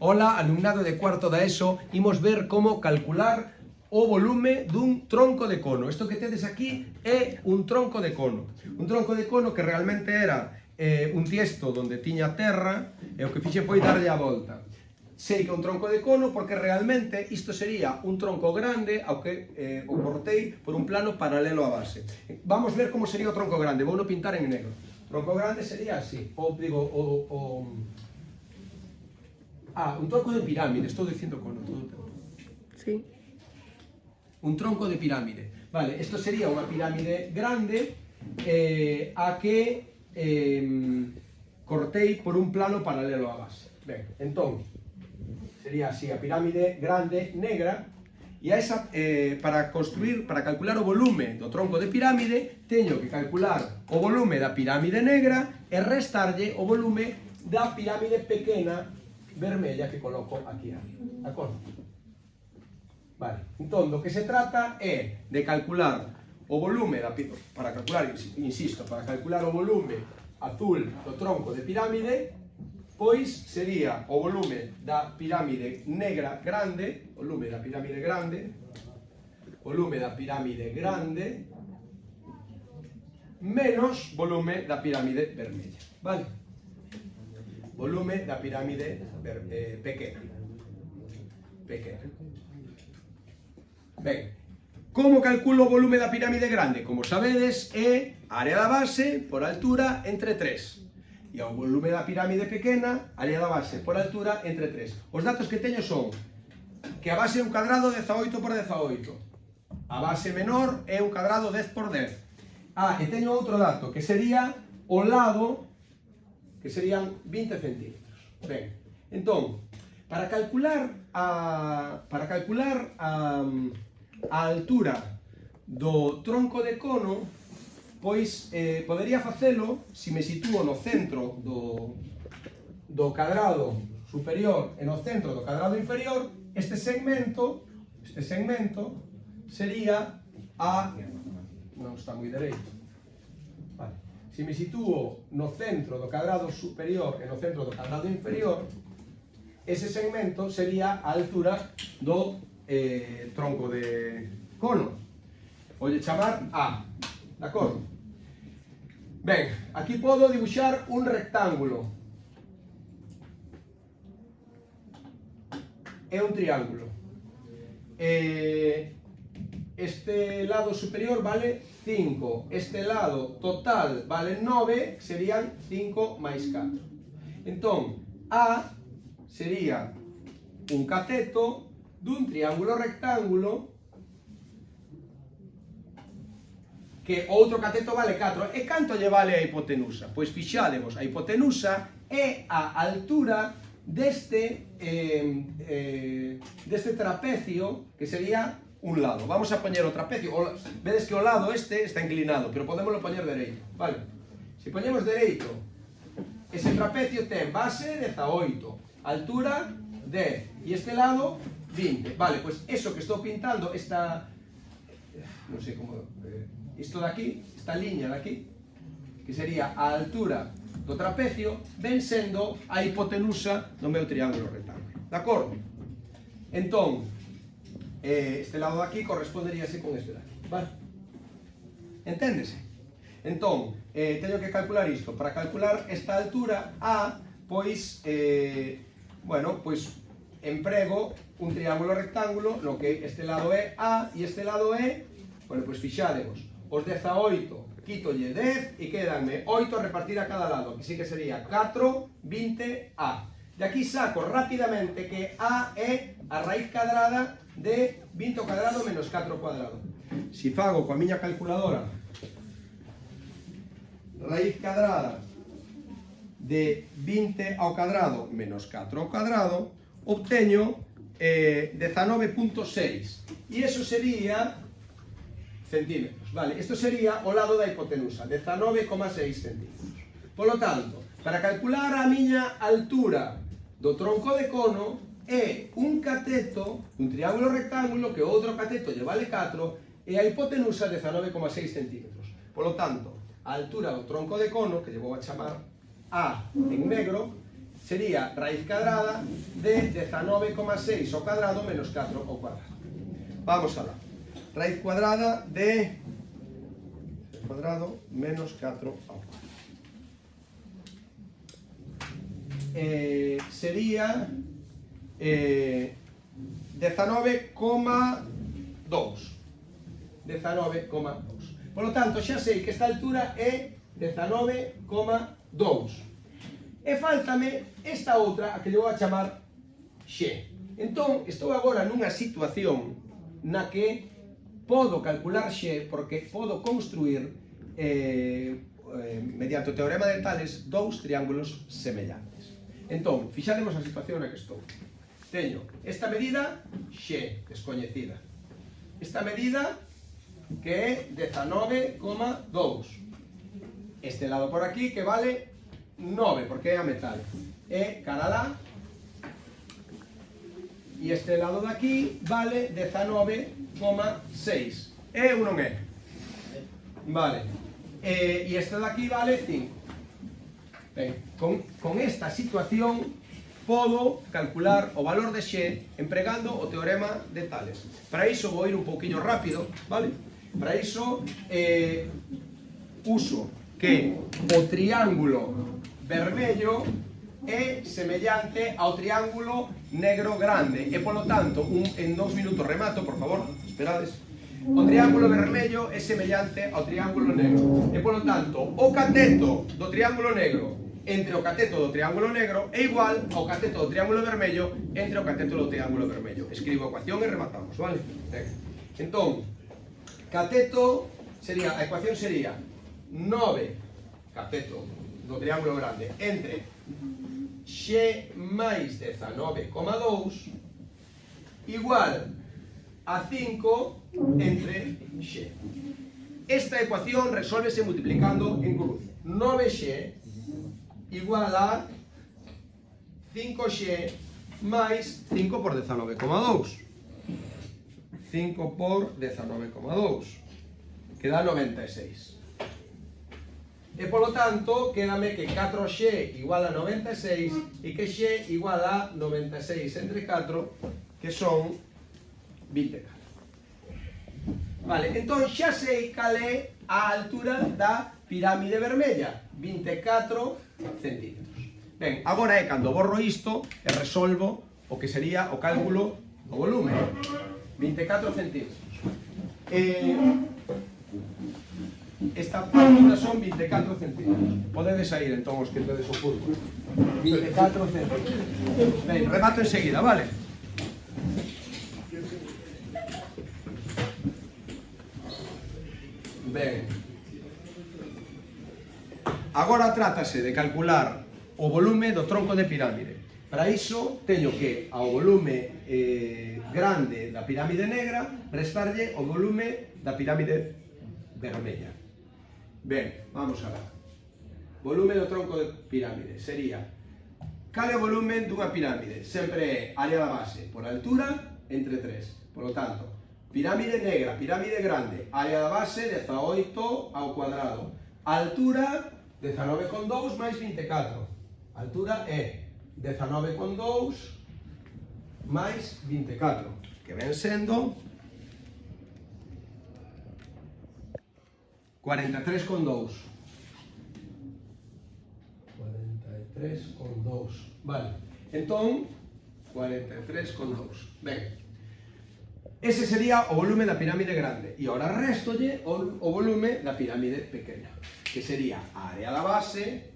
Ola, alumnado de cuarto da ESO, imos ver como calcular o volume dun tronco de cono. Isto que tedes aquí é un tronco de cono. Un tronco de cono que realmente era un tiesto onde tiña terra e o que fixe foi darlle a volta. Sei que é un tronco de cono porque realmente isto sería un tronco grande ao que o cortei por un plano paralelo á base. Vamos ver como sería o tronco grande, vou no pintar en negro. O tronco grande sería así, un tronco de pirámide, estou dicindo cono todo o tempo. Sí. Un tronco de pirámide. Vale, isto sería unha pirámide grande a que cortei por un plano paralelo á base. Ben, entón, sería así a pirámide grande negra e a esa, para calcular o volume do tronco de pirámide teño que calcular o volume da pirámide negra e restarlle o volume da pirámide pequena vermella que coloco aquí arriba, de acordo? Vale, entón, do que se trata é de calcular o volume para calcular o volume azul do tronco de pirámide, pois sería o volume da pirámide negra grande, volume da pirámide grande, menos volume da pirámide vermella, vale? Volume da pirámide pequena. Ben, como calculo o volume da pirámide grande? Como sabedes, é área da base por altura entre 3. E o volume da pirámide pequena, área da base por altura entre 3. Os datos que teño son que a base é un cadrado 18 por 18. A base menor é un cadrado 10 por 10. E teño outro dato, que sería o lado, que serían 20 centímetros. Ben, entón, para calcular a altura do tronco de cono, pois podería facelo se me sitúo no centro do cadrado superior e no centro do cadrado inferior. Este segmento sería non está moi dereito. Vale. Se me sitúo no centro do cadrado superior e no centro do cadrado inferior, ese segmento sería a altura do tronco de cono. Voulle chamar A, de acordo? Ben, aquí podo dibuixar un rectángulo e un triángulo. Este lado superior vale 5, este lado total vale 9, serían 5 máis 4. Entón, A sería un cateto dun triángulo rectángulo que outro cateto vale 4. E canto lle vale a hipotenusa? Pois fixadevos, a hipotenusa é a altura deste trapecio, que sería un lado. Vamos a poñer o trapecio. Vedes que o lado este está inclinado, pero podémoslo poñer dereito. Vale? Se poñemos dereito, ese trapecio ten base 18, altura 10, e este lado 20. Vale, pois eso que estou pintando, non sei como... isto daqui, esta liña daqui, que sería a altura do trapecio, ven sendo a hipotenusa do meu triángulo rectángulo. De acordo? Entón, este lado daqui corresponderíase con este daqui. Vale? Enténdese? Entón, teño que calcular isto. Para calcular esta altura A, pois, emprego un triángulo rectángulo no que este lado é A e este lado é, pois fixadevos, os 18 quítolle 10 e quedanme 8 a repartir a cada lado, que sí que sería 4, 20, A. De aquí saco rapidamente que A é a raíz cadrada de 20 ao cuadrado menos 4 ao cuadrado. Se fago coa miña calculadora raíz cadrada de 20 ao cuadrado menos 4 ao cuadrado, obteño 19.6, e iso sería centímetros. Vale, isto sería o lado da hipotenusa, 19,6 centímetros. Por lo tanto, para calcular a miña altura do tronco de cono, é un cateto, un triángulo rectángulo, que outro cateto lle vale 4, e a hipotenusa 19,6 centímetros. Por lo tanto, a altura do tronco de cono, que lle vou a chamar A en negro, sería raíz cuadrada de 19,6 ao cuadrado menos 4 ao cuadrado. Vamos a la raíz cuadrada de cuadrado menos 4 ao cuadrado. Sería 19,2. 19,2. Por lo tanto, xa sei que esta altura é 19,2. E faltame esta outra, a que eu vou a chamar x. Entón, estou agora nunha situación na que podo calcular x porque podo construir mediante o teorema de Tales dous triángulos semellantes. Entón, fixaremos a situación na que estou. Teño esta medida x descoñecida, esta medida que é 19,2, este lado por aquí que vale 9 porque é a metal, e cara lá, e este lado de aquí vale 19,6, é ou non é? Vale, e este de aquí vale 5. Ben, con esta situación podo calcular o valor de x empregando o teorema de Tales. Para iso vou ir un pouquiño rápido, vale? Para iso uso que o triángulo vermello é semellante ao triángulo negro grande e polo tanto, en 2 minutos remato, por favor, esperades. O triángulo vermello é semellante ao triángulo negro e polo tanto, o cateto do triángulo negro entre o cateto do triángulo negro é igual ao cateto do triángulo vermello entre o cateto do triángulo vermello. Escribo a ecuación e rematamos, vale? Entón, cateto sería, a ecuación sería 9 cateto do triángulo grande entre x máis 19,2 igual a 5 entre x. Esta ecuación resolvese multiplicando en cruz. 9x igual a 5x máis 5 por 19,2. 5 por 19,2 que dá 96. E polo tanto, quédame que 4x igual a 96 e que x igual a 96 entre 4, que son 24. Vale, entón xa sei cal é a altura da pirámide vermella, 24 centímetros. Ben, agora é cando borro isto e resolvo o que sería o cálculo do volume. 24 centímetros. Esta altura son 24 centímetros. Podedes sair entón os que tedes o fútbol. 24 centímetros. Ben, remato enseguida, vale? Ben. Agora trátase de calcular o volume do tronco de pirámide. Para iso teño que ao volume grande da pirámide negra restarlle o volume da pirámide vermella. Ben, vamos a ver. Volume do tronco de pirámide sería, cal é o volume dunha pirámide? Sempre é área da base por altura entre 3. Por lo tanto, pirámide negra, pirámide grande, área da base 18 ao cuadrado. Altura 19,2 máis 24. Altura é 19,2 máis 24, que ven sendo 43,2. 43,2. Vale. Entón, 43,2. Ben. Ese sería o volume da pirámide grande. E agora restolle o volume da pirámide pequena, que sería a área da base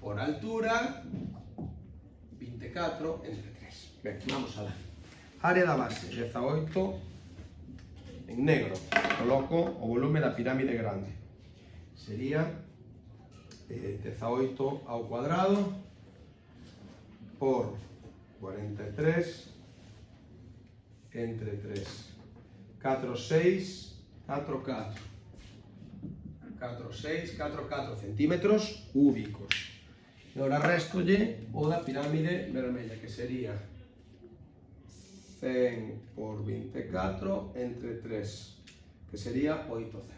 por altura 24 entre 3. Ben, vamos a ver. Área da base 18 en negro. Coloco o volume da pirámide grande. Sería 18 ao cuadrado por 43 entre 3. 4, 6, 4, 4. 4, 6, 4, 4 centímetros cúbicos. E agora restolle o da pirámide vermella, que sería 100 por 24 entre 3, que sería 800.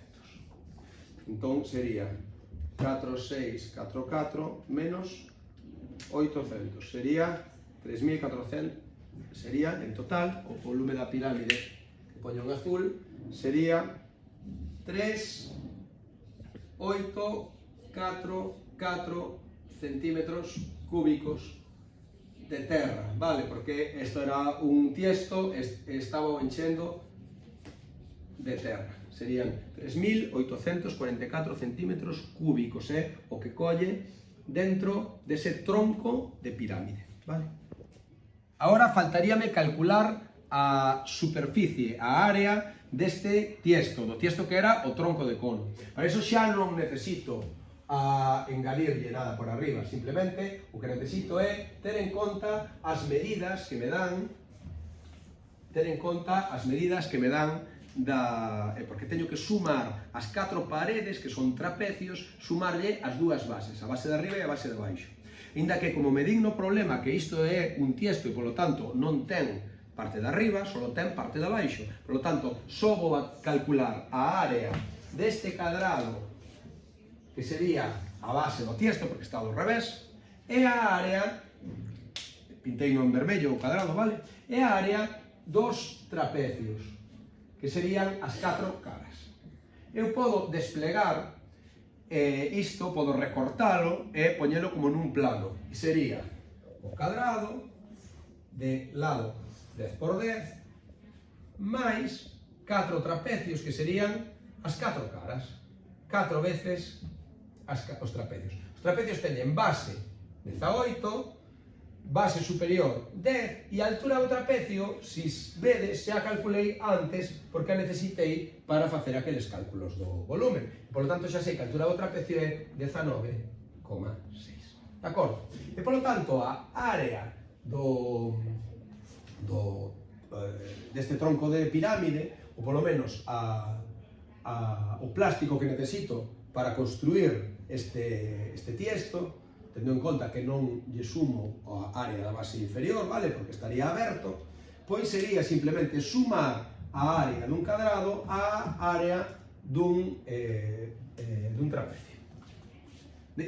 Entón sería 4, 6, 4, 4 menos 3.800, sería 3.400, sería en total, o volume da pirámide que poño en azul, sería 3.844 centímetros cúbicos de terra, vale? Porque isto era un tiesto, estaba enchendo de terra. Serían 3.844 centímetros cúbicos, o que colle dentro dese tronco de pirámide, vale? Ahora faltaríame calcular a superficie, a área deste tiesto, do tiesto que era o tronco de cono. Para iso xa non necesito engadirlle nada por arriba, simplemente o que necesito é ter en conta as medidas que me dan, porque teño que sumar as 4 paredes, que son trapecios, sumarlle as dúas bases, a base de arriba e a base de baixo. Inda que, como me din no problema que isto é un tiesto e, polo tanto, non ten parte de arriba, só ten parte de baixo. Polo tanto, só vou a calcular a área deste cadrado, que sería a base do tiesto, porque está do revés, e a área, pintei no en vermello o cadrado, vale? E a área dos trapecios, que serían as 4 caras. Eu podo desplegar isto, podo recortalo e poñelo como nun plano. E sería o cadrado de lado 10 por 10 máis 4 trapecios, que serían as 4 caras. 4 veces os trapecios. Os trapecios teñen base 18, base superior 10 e a altura do trapecio, se vedes, xa calculei antes porque a necesitei para facer aqueles cálculos do volumen. Por lo tanto, xa sei que a altura do trapecio é 19,6. De acordo? E, por lo tanto, a área deste tronco de pirámide, ou polo menos o plástico que necesito para construir este tiesto, tendo en conta que non lle sumo a área da base inferior, vale? Porque estaría aberto, pois sería simplemente sumar a área dun cadrado á área dun trapecio.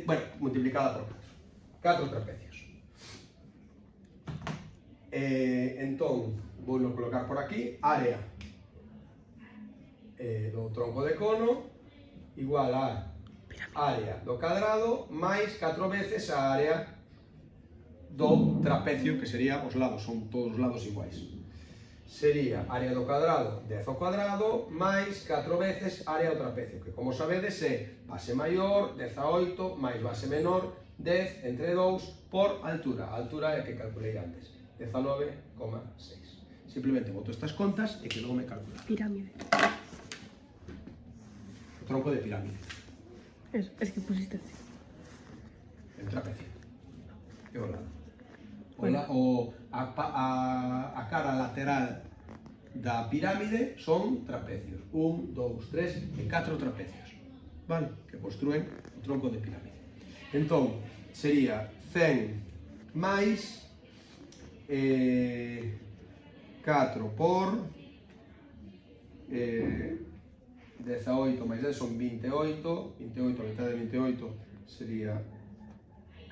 Bueno, multiplicada por 4 trapecios. Entón, vou colocar por aquí, área do tronco de cono igual a área do cadrado máis 4 veces a área do trapecio, que sería os lados, son todos os lados iguais. Sería área do cadrado 10 ao cuadrado máis 4 veces área do trapecio, que, como sabedes, é base maior 18 máis base menor 10 entre 2 por altura. A altura é a que calculei antes, 19,6. Simplemente boto estas contas e que logo me calcula. Pirámide. O tronco de pirámide. Eso, es que pusiste así. El trapecio. E o lado. Bueno. A cara lateral da pirámide son trapecios. 1, 2, 3 e 4 trapecios. Vale? Que construen o tronco de pirámide. Entón, sería 100 máis 4 por 18 máis 10 son 28, 28 a mitad de 28 sería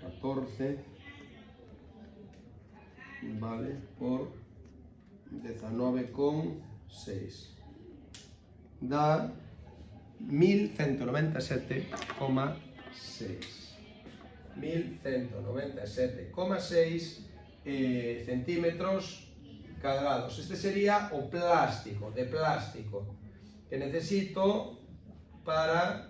14, vale, por 19,6 dá 1197,6 centímetros cadrados. Este sería o plástico, de plástico, que necesito para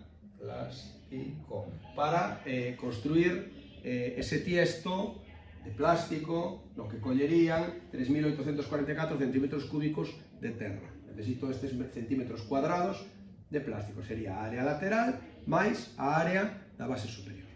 construir ese tiesto de plástico, no que collerían 3.844 centímetros cúbicos de terra. Necesito estes centímetros cuadrados de plástico. Sería a área lateral máis a área da base superior.